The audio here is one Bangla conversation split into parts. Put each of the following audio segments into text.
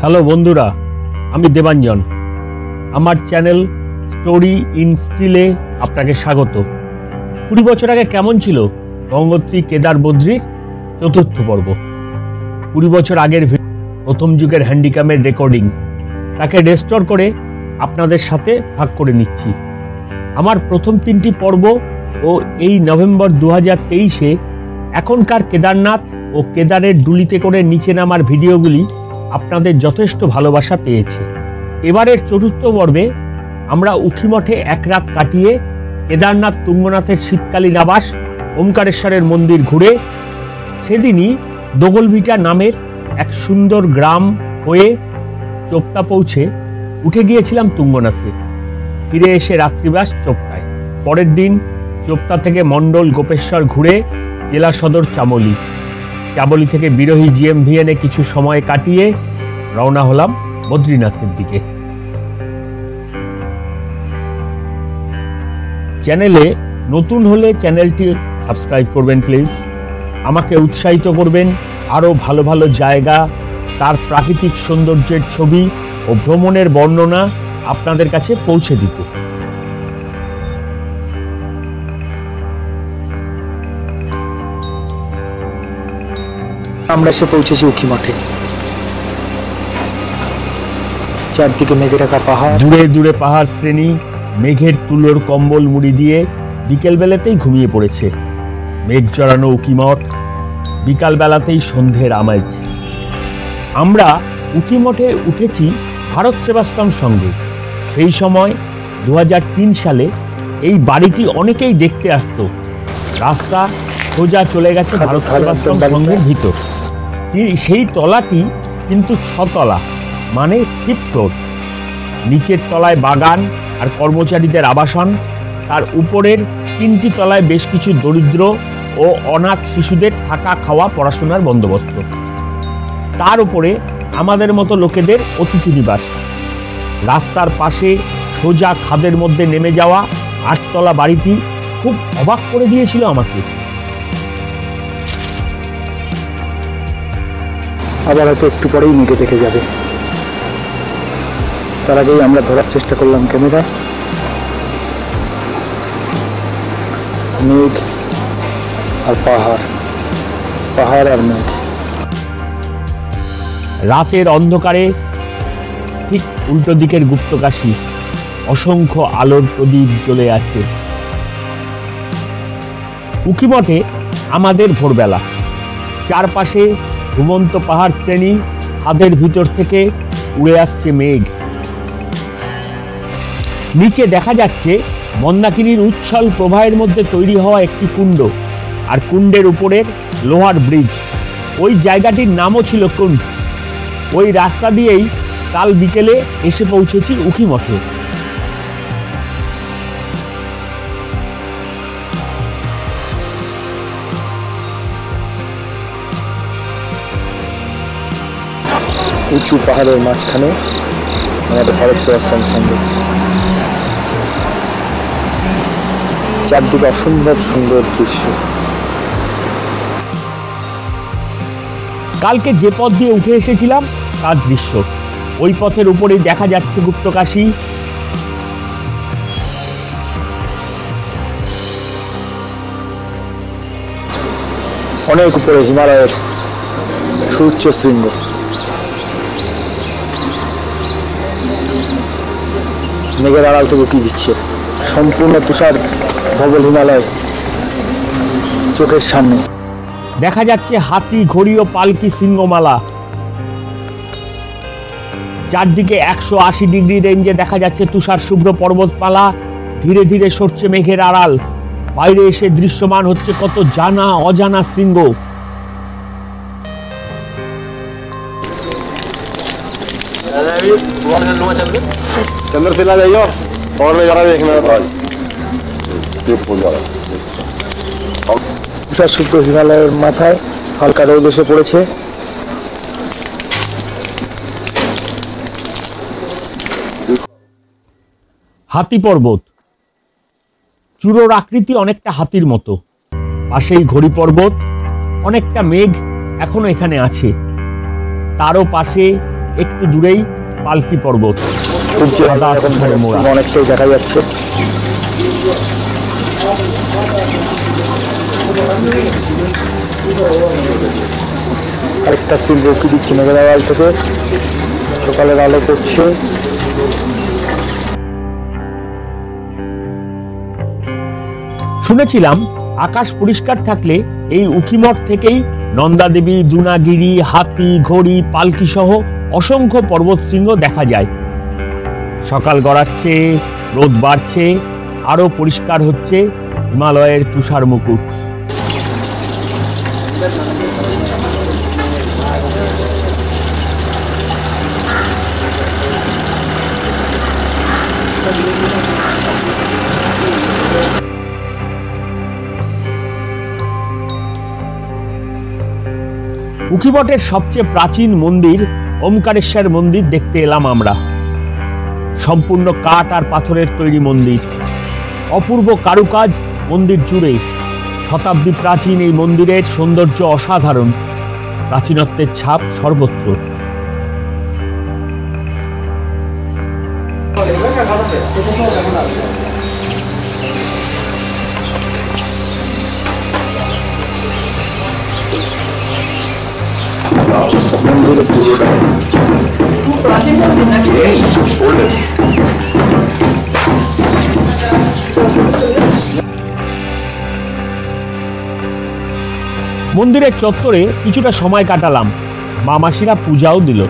হ্যালো বন্ধুরা, আমি দেবাঞ্জন। আমার চ্যানেল স্টোরি ইন স্টিলে আপনাকে স্বাগত। 20 বছর আগে কেমন ছিল গঙ্গোত্রী কেদার বদ্রীর চতুর্থ পর্ব। 20 বছর আগের প্রথম যুগের হ্যান্ডিক্যামের রেকর্ডিং, তাকে রেস্টোর করে আপনাদের সাথে ভাগ করে নিচ্ছি। আমার প্রথম 3টি পর্ব ও এই নভেম্বর 2023-এ এখনকার কেদারনাথ ও কেদারের ডুলিতে করে নিচে নামার ভিডিওগুলি আপনাদের যথেষ্ট ভালোবাসা পেয়েছে। এবারের চতুর্থ পর্বে আমরা উখিমঠে এক রাত কাটিয়ে কেদারনাথ তুঙ্গনাথের শীতকালীন আবাস ওমকারেশ্বরের মন্দির ঘুরে সেদিনই দোগলভিটা নামের এক সুন্দর গ্রাম হয়ে চোপতা পৌঁছে উঠে গিয়েছিলাম তুঙ্গনাথে। ফিরে এসে রাত্রিবাস চোপতায়। পরের দিন চোপতা থেকে মণ্ডল গোপেশ্বর ঘুরে জেলা সদর চামলি। চামলি থেকে বিরোহী জিএমভিএনে কিছু সময় কাটিয়ে রওনা হলাম বদ্রীনাথের দিকে। চ্যানেলে নতুন হলে চ্যানেলটি সাবস্ক্রাইব করবেন প্লিজ। আমাকে উৎসাহিত করবেন আরও ভালো ভালো জায়গা, তার প্রাকৃতিক সৌন্দর্যের ছবি ও ভ্রমণের বর্ণনা আপনাদের কাছে পৌঁছে দিতে। আমরা এসে পৌঁছেছি উখিমঠে। চারদিকে মেঘে ঢাকা পাহাড়, দূরে দূরে পাহাড় শ্রেণী মেঘের তুলোর কম্বল মুড়ি দিয়ে বিকেলবেলাতেই ঘুমিয়ে পড়েছে। মেঘ জড়ানো উখিমঠ, বিকালবেলাতেই সন্ধ্যের আমেজ। আমরা উখিমঠে উঠেছি ভারত সেবাশ্রম সঙ্গে। সেই সময় 2003 সালে এই বাড়িটি অনেকেই দেখতে আসতো। রাস্তা সোজা চলে গেছে ভারত সেবাশ্রম সঙ্গের ভিতর। সেই তলাটি কিন্তু 6 তলা, মানে 5th ফ্লোর। নিচের তলায় বাগান আর কর্মচারীদের আবাসন, তার উপরের 3টি তলায় বেশ কিছু দরিদ্র ও অনাথ শিশুদের থাকা খাওয়া পড়াশোনার বন্দোবস্ত। তার উপরে আমাদের মতো লোকেদের অতিথি নিবাস। রাস্তার পাশে সোজা খাদের মধ্যে নেমে যাওয়া 8 তলা বাড়িটি খুব অবাক করে দিয়েছিল আমাকে। আবার হয়তো একটু পরেই মেঘে দেখে যাবে। তার আগেই আমরা ধরার চেষ্টা করলাম ক্যামেরায়। মেঘ আর পাহাড়, পাহাড় আর মেঘ। রাতের অন্ধকারে ঠিক উল্টো দিকের গুপ্তকাশী, অসংখ্য আলোর প্রদীপ জ্বলে আছে। উখিমঠে আমাদের ভোরবেলা। চারপাশে ঘুমন্ত পাহাড় শ্রেণী, হাতের ভিতর থেকে উড়ে আসছে মেঘ। নিচে দেখা যাচ্ছে মন্দাকিনীর উচ্ছল প্রবাহের মধ্যে তৈরি হওয়া একটি কুণ্ড, আর কুণ্ডের উপরের লোহার ব্রিজ। ওই জায়গাটির নামও ছিল কুণ্ড। ওই রাস্তা দিয়েই কাল বিকেলে এসে পৌঁছেছি উখিমঠে। উঁচু পাহাড়ের মাঝখানে আমাদের ভারত সেবাশ্রম সঙ্গ। চারদিকে অসম্ভব সুন্দর দৃশ্য। কালকে যে পথ দিয়ে উঠে এসেছিলাম তার দৃশ্য। ওই পথের উপরেই দেখা যাচ্ছে গুপ্তকাশী। অনেক উপরে হিমালয়ের সুউচ্চ শৃঙ্গ। মেঘের আড়াল থেকে উঁকি দিচ্ছে সম্পূর্ণ তুষার ধবল হিমালয় চোখের সামনে। দেখা যাচ্ছে হাতি, ঘড়ি ও পালকি সিংহমালা। চারদিকে 180 ডিগ্রি রেঞ্জে দেখা যাচ্ছে তুষার শুভ্র পর্বতমালা। ধীরে ধীরে সরছে মেঘের আড়াল। বাইরে এসে দৃশ্যমান হচ্ছে কত জানা অজানা শৃঙ্গ। তুষার শুভ্র হিমালয়ের মাথায় হালকা রোদ এসে পড়েছে। হাতি পর্বত, চূড়োর আকৃতি অনেকটা হাতির মতো। পাশেই ঘড়ি পর্বত, অনেকটা মেঘ এখনো এখানে আছে। তারও পাশে একটু দূরেই পালকি পর্বত, সাদা পাথরে মোড়া। অনেকটাই দেখা যাচ্ছে। আরেকটা চিল রকি দিচ্ছে মেঘের আড়াল থেকে, সকালের আলো পড়ছে। শুনেছিলাম আকাশ পরিষ্কার থাকলে এই উখিমঠ থেকেই নন্দাদেবী, দুনাগিরি, হাতি, ঘড়ি, পালকি সহ অসংখ্য পর্বতশৃঙ্গ দেখা যায়। সকাল গড়াচ্ছে, রোদ বাড়ছে, আরো পরিষ্কার হচ্ছে হিমালয়ের তুষার মুকুট। উখিমঠের সবচেয়ে প্রাচীন মন্দির ওমকারেশ্বর মন্দির দেখতে এলাম আমরা। সম্পূর্ণ কাঠ আর পাথরের তৈরি মন্দির, অপূর্ব কারুকাজ মন্দির জুড়ে। শতাব্দী প্রাচীন এই মন্দিরের সৌন্দর্য অসাধারণ, প্রাচীনত্বের ছাপ সর্বত্র। মন্দিরের দৃশ্য প্রাচীন মন্দির নাকি? মন্দিরের চত্বরে কিছুটা সময় কাটালাম, মা মাসিরা পূজাও দিল।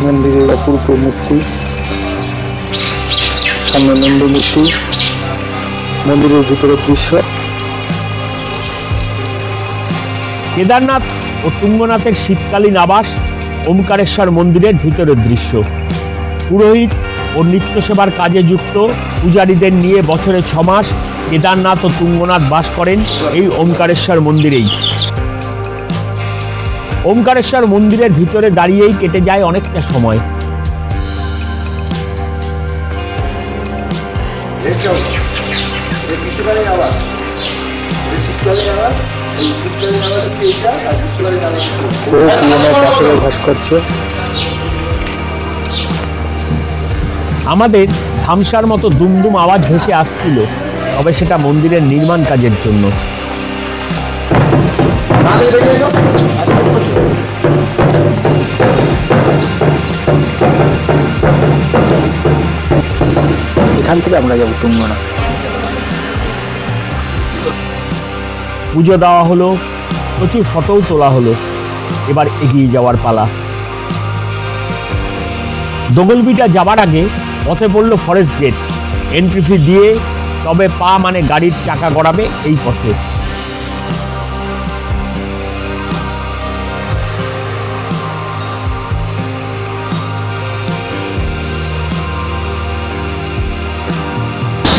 মন্দিরের অপূর্ব মূর্তি, সামনে নন্দ মূর্তি, মন্দিরের ভিতরের দৃশ্য। কেদারনাথ ও তুঙ্গনাথের শীতকালীন আবাস ওমকারেশ্বর মন্দিরের ভিতরের দৃশ্য। পুরোহিত ও নিত্য সেবার কাজে যুক্ত পূজারীদের নিয়ে বছরে 6 মাস কেদারনাথ ও তুঙ্গনাথ বাস করেন এই ওমকারেশ্বর মন্দিরেই। ওমকারেশ্বর মন্দিরের ভিতরে দাঁড়িয়েই কেটে যায় অনেকটা সময়। আমাদের ধামসার মতো দুমদুম আওয়াজ ভেসে আসছিল, তবে সেটা মন্দিরের নির্মাণ কাজের জন্য। এখান থেকে আমরা যাবো তুঙ্গনাথ। পুজো দেওয়া হলো, প্রচুর ফটোও তোলা হলো। এবার এগিয়ে যাওয়ার পালা। দোগলবিটা যাবার আগে পথে পড়ল ফরেস্ট গেট। এন্ট্রি ফি দিয়ে তবে পা মানে গাড়ির চাকা গড়াবে এই পথে।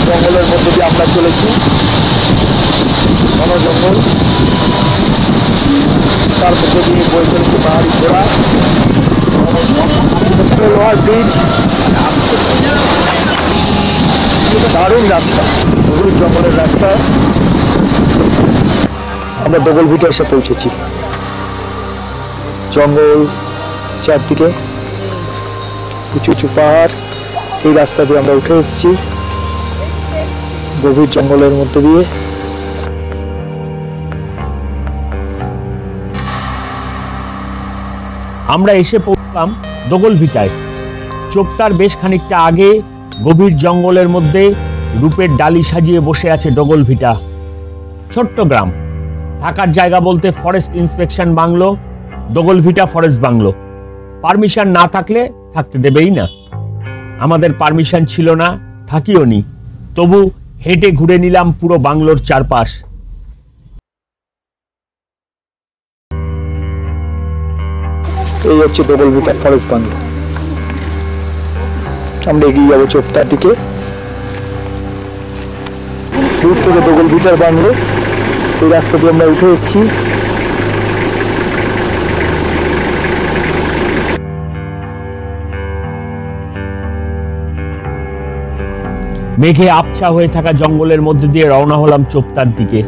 জঙ্গলের মধ্যে দিয়ে আমরা চলেছি, ঘন জঙ্গল, তার মধ্যে দিয়ে বয়ে চলেছে পাহাড়ি ঘোড়া, লোহার ব্রিজ, দারুণ রাস্তা, গভীর জঙ্গলের রাস্তা। আমরা দোগলভিটে এসে পৌঁছেছি। জঙ্গল চারদিকে, উঁচু উঁচু পাহাড়, এই রাস্তা দিয়ে আমরা উঠে এসেছি গভীর জঙ্গলের মধ্যে দিয়ে। আমরা এসে পৌঁছলাম দোগলভিটায়। চোপতার বেশ খানিকটা আগে গভীর জঙ্গলের মধ্যে রূপের ডালি সাজিয়ে বসে আছে দোগলভিটা। ছোট্ট গ্রাম, থাকার জায়গা বলতে forest inspection bungalow, Dogalbhita forest bungalow. Permission না থাকলে থাকতে দেবেই না। আমাদের পারমিশন ছিল না, থাকিও নি, তবু হেঁটে ঘুরে নিলাম পুরো বাংলোর চারপাশ। এই হচ্ছে দোগলভিটা ফরেস্ট বাংলো। আমরা এগিয়ে যাবো চোপতার দিকে। দূর থেকে দোগলভিটার বাংলো, এই রাস্তা দিয়ে আমরা উঠে এসেছি। মেঘে আবছা হয়ে থাকা জঙ্গলের মধ্যে দিয়ে রওনা হলাম চোপতার দিকে।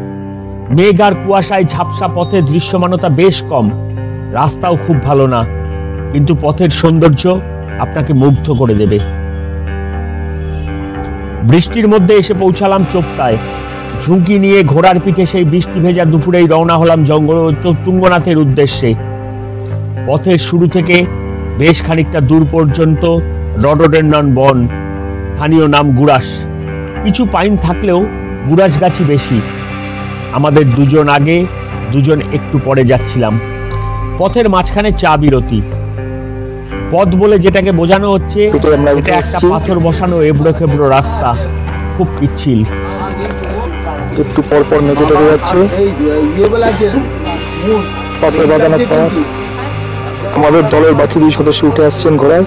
মেঘ আর কুয়াশায় ঝাপসা পথে দৃশ্যমানতা বেশ কম, রাস্তাও খুব ভালো না, কিন্তু পথের সৌন্দর্য আপনাকে মুগ্ধ করে দেবে। বৃষ্টির মধ্যে এসে পৌঁছালাম চোপতায়। ঝুঁকি নিয়ে ঘোড়ার পিঠে সেই বৃষ্টি ভেজা দুপুরেই রওনা হলাম জঙ্গল তুঙ্গনাথের উদ্দেশ্যে। পথের শুরু থেকে বেশ খানিকটা দূর পর্যন্ত রডোডেন্ড্রন বন, স্থানীয় নাম গুড়াস। কিছু পাইন থাকলেও গুড়াস গাছই বেশি। আমাদের দুজন আগে, দুজন একটু পরে যাচ্ছিলাম। পথের মাঝখানে চা বিরতি। পথ বলে যেটাকে বোঝানো হচ্ছে এটা একটা পাথর বসানো এবড়ো খেবড়ো রাস্তা, খুব পিচ্ছিল। একটু পর পর মেঘে ঢেকে যাচ্ছে, পাথর বাঁধানো পথ। আমাদের দলের বাকি 2 সদস্য উঠে আসছেন ঘোড়ায়।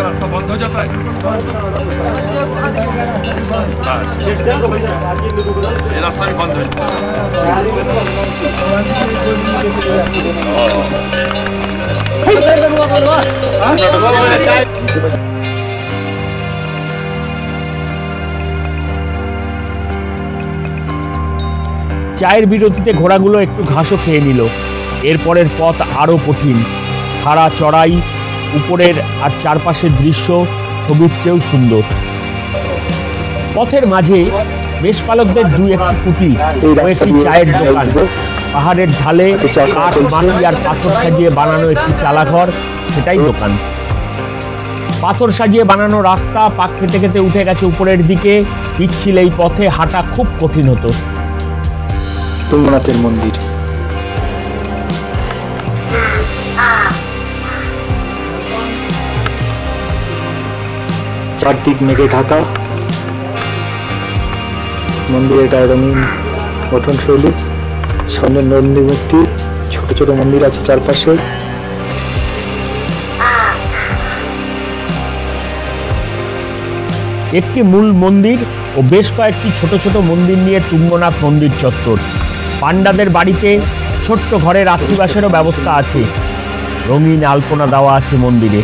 रास्ता बंद हो जाता है। ये रास्ता भी बंद हो जाता है। চায়ের বিরতিতে ঘোড়াগুলো একটু ঘাসও খেয়ে নিল। এরপরের পথ আরো কঠিন, খাড়া চড়াই, উপরের আর চারপাশের দৃশ্য ছবির চেয়েও সুন্দর। পথের মাঝে মেষপালকদের 2-1টি কুটির ও একটি চায়ের দোকান, পাহাড়ের ঢালে কাঠ, মাটি আর পাথর সাজিয়ে বানানো একটি চালাঘর, সেটাই দোকান। পাথর সাজিয়ে বানানো রাস্তা পাক খেতে খেতে উঠে গেছে উপরের দিকে। পিচ্ছিল এই পথে হাঁটা খুব কঠিন হতো। তুঙ্গনাথের মন্দির, চারদিক মেঘে ঢাকা। মন্দিরের গায়ে রঙিন গঠনশৈলী, সামনে নন্দী মূর্তি, ছোট ছোট মন্দির আছে চারপাশে। একটি মূল মন্দির ও বেশ কয়েকটি ছোট ছোট মন্দির নিয়ে তুঙ্গনাথ মন্দির চত্বর। পান্ডাদের বাড়িতে ছোট্ট ঘরে রাত্রিবাসেরও ব্যবস্থা আছে। রঙিন আলপনা দেওয়া আছে মন্দিরে।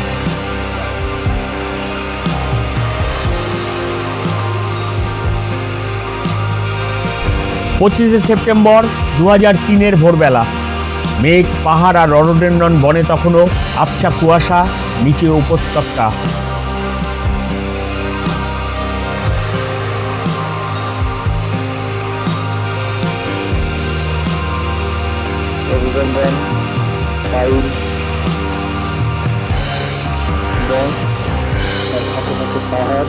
পঁচিশে সেপ্টেম্বর 2003-এর ভোরবেলা। মেঘ, পাহাড় আর রডোডেন্ড্রন বনে তখনও আবছা কুয়াশা, নিচে উপত্যকা।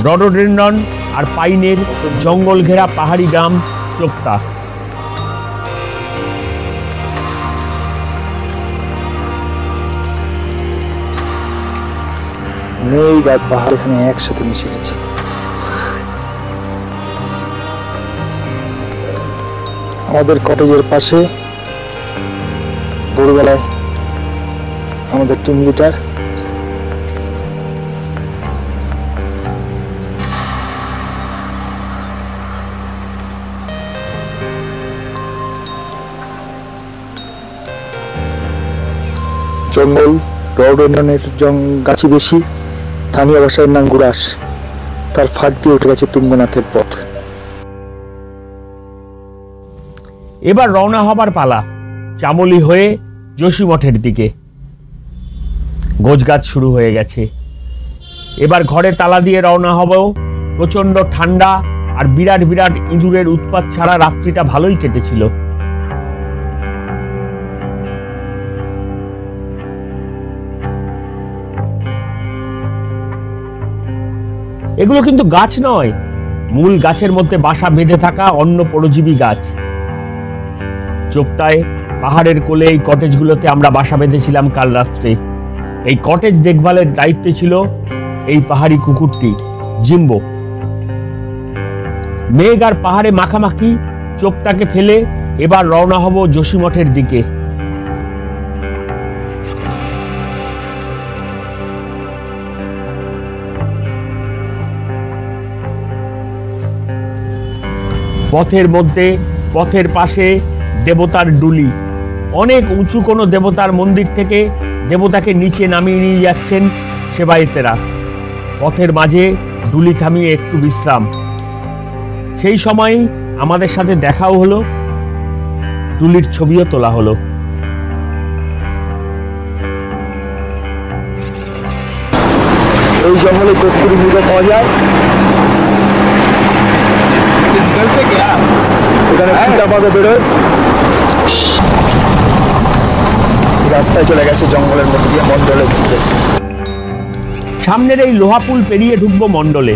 রডোডেন্ড্রন আর পাইনের জঙ্গল ঘেরা পাহাড়ি গ্রাম চোপতা। মেঘ আর পাহাড় এখানে একসাথে মিশে গেছে। আমাদের কটেজের পাশে ভোরবেলায় আমাদের টিম লিডার জঙ্গল, রডোডেন্ড্রনের গাছি বেশি, স্থানীয় ভাষার নাম গুড়াস। তার ফাঁক দিয়ে উঠে গেছে তুঙ্গনাথের পথ। এবার রওনা হবার পালা, চামলি হয়ে যোশীমঠের দিকে। গোছগাছ শুরু হয়ে গেছে। এবার ঘরে তালা দিয়ে রওনা হব। প্রচন্ড ঠান্ডা আর বিরাট বিরাট ইঁদুরের উৎপাত ছাড়া রাত্রিটা ভালোই কেটেছিল। এগুলো কিন্তু গাছ নয়, মূল গাছের মধ্যে বাসা বেঁধে থাকা অন্য পরজীবী গাছ। চোপতায় পাহাড়ের কোলে এই কটেজগুলোতে আমরা বাসা বেঁধেছিলাম কাল রাত্রে। এই কটেজ দেখভালের দায়িত্বে ছিল এই পাহাড়ি কুকুরটি জিম্বো। মেঘ আর পাহাড়ে মাখামাখি চোপতাকে ফেলে এবার রওনা হব যোশীমঠের দিকে। পথের মধ্যে পথের পাশে দেবতার ডুলি। অনেক উঁচু কোনো দেবতার মন্দির থেকে দেবতাকে নিচে নামিয়ে নিয়ে যাচ্ছেন সেবায়েতেরা। পথের মাঝে ডুলি থামিয়ে একটু বিশ্রাম। সেই সময়ই আমাদের সাথে দেখাও হলো, ডুলির ছবিও তোলা হলো। এই জঙ্গলে কস্তুরী মৃগ পাওয়া যায়। এখানে চিতা পাতা বেরোয়। রাস্তায় চলে গেছে জঙ্গলের মধ্যে দিয়ে মন্ডলে ঢুকতে। সামনের এই লোহা পুল পেরিয়ে ঢুকবো মন্ডলে।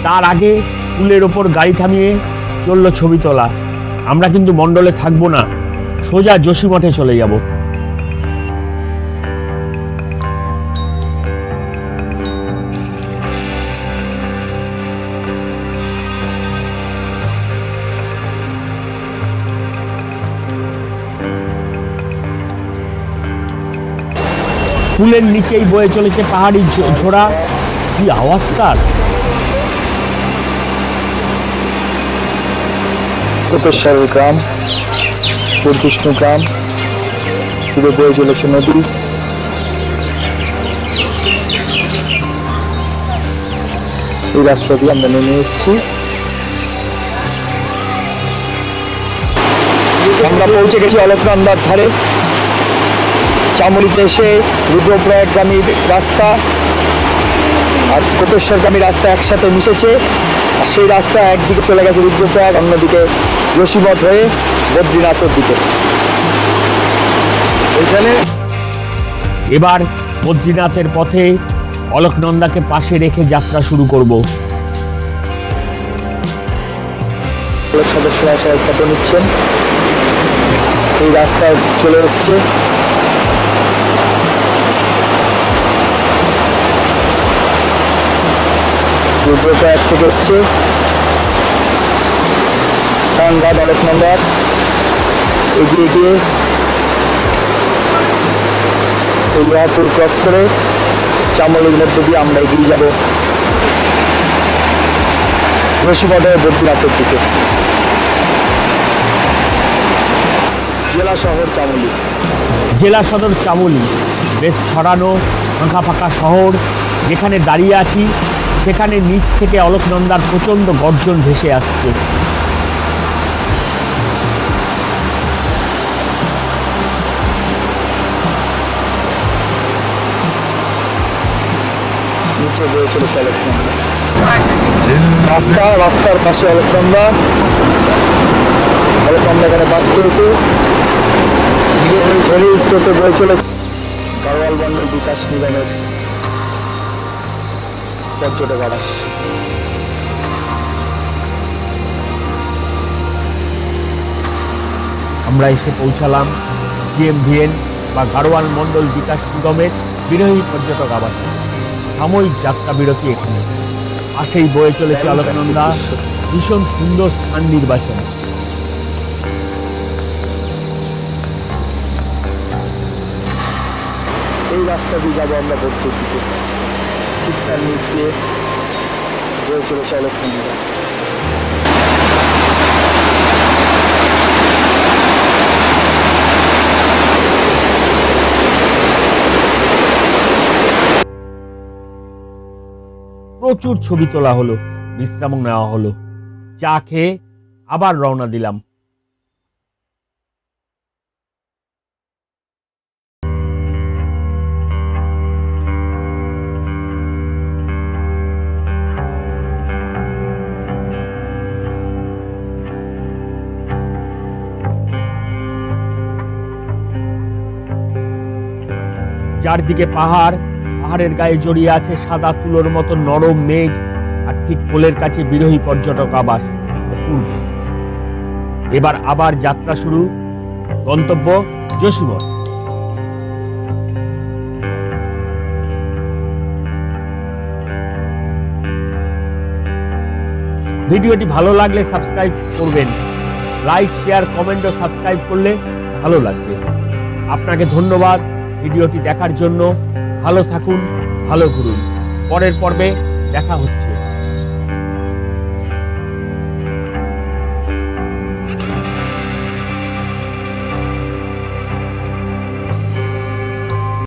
তার আগে পুলের ওপর গাড়ি থামিয়ে চললো ছবি তোলা। আমরা কিন্তু মন্ডলে থাকবো না, সোজা যোশীমঠে চলে যাব। পুলের নিচেই বয়ে চলেছে পাহাড়ি ঝোড়া। কি আওয়াজ তার! কোটেশ্বরের গ্রাম, পূর্বিষ্ণু গ্রাম, পুরো বয়ে চলেছে নদী। এই রাস্তা দিয়ে আমরা নেমে এসেছি। আমরা পৌঁছে গেছি অলকনন্দার ধারে। চামুলিতে এসে রুদ্রপ্রয়াগগামী রাস্তা আর কোটেশ্বরগামী রাস্তা একসাথে মিশেছে। আর সেই রাস্তা একদিকে চলে গেছে রুদ্রপ্রয়াগ, অন্যদিকে যোশীমঠ হয়ে বদ্রীনাথের দিকে। এখানে এবার বদ্রীনাথের পথে অলকনন্দাকে পাশে রেখে যাত্রা শুরু করব। সদস্যরা সবাই ফটো নিচ্ছেন। এই রাস্তায় চলে এসছে। রুদ্রপ্রয়াগ থেকে এসছে স্থানঘাট অলকনন্দার। এগিয়ে গিয়ে এই লোহাপুর ক্রস করে চামলির মধ্যে দিয়ে আমরা এগিয়ে যাব যোশীমঠের বদ্রীনাথের দিকে। জেলা শহর চামলি। জেলা সদর চামলি বেশ ছড়ানো ফাঁকা ফাঁকা শহর। যেখানে দাঁড়িয়ে আছি সেখানে নিচ থেকে অলকনন্দার প্রচণ্ড গর্জন ভেসে আসছে। নিচে বয়ে চলেছে অলকনন্দা। রাস্তার পাশে অলকনন্দা। অলকনন্দা এখানে বাদ করেছে। স্রোতে বয়ে চলেছে গাড়োয়াল বন্দর বিকাশ নিগমের পর্যটক আবাস। আমরা এসে পৌঁছালাম GMVN বা গাড়োয়াল মন্ডল বিকাশ নিগমের বিরোহী পর্যটক আবাস। সাময়িক যাত্রা বিরতি এখানে। পাশেই বয়ে চলেছে অলকনন্দা। ভীষণ সুন্দর স্থান নির্বাচন। এই রাস্তা দিয়ে যাবো আমরা বদ্রীর দিকে। ঠিকঠাক নিচ দিয়ে বয়ে চলেছে অলকনন্দা। প্রচুর ছবি তোলা হলো, বিশ্রাম নেওয়া হলো। চা খেয়ে আবার রওনা দিলাম। চারদিকে পাহাড়, পাহাড়ের গায়ে জড়িয়ে আছে সাদা তুলোর মতো নরম মেঘ। আর ঠিক কোলের কাছে বিরোহী পর্যটক আবাস অপূর্ব। এবার আবার যাত্রা শুরু, গন্তব্য যোশীমঠ। ভিডিওটি ভালো লাগলে সাবস্ক্রাইব করবেন। লাইক, শেয়ার, কমেন্ট ও সাবস্ক্রাইব করলে ভালো লাগবে। আপনাকে ধন্যবাদ ভিডিওটি দেখার জন্য। ভালো থাকুন, ভালো ঘুরুন। পরের পর্বে দেখা হচ্ছে।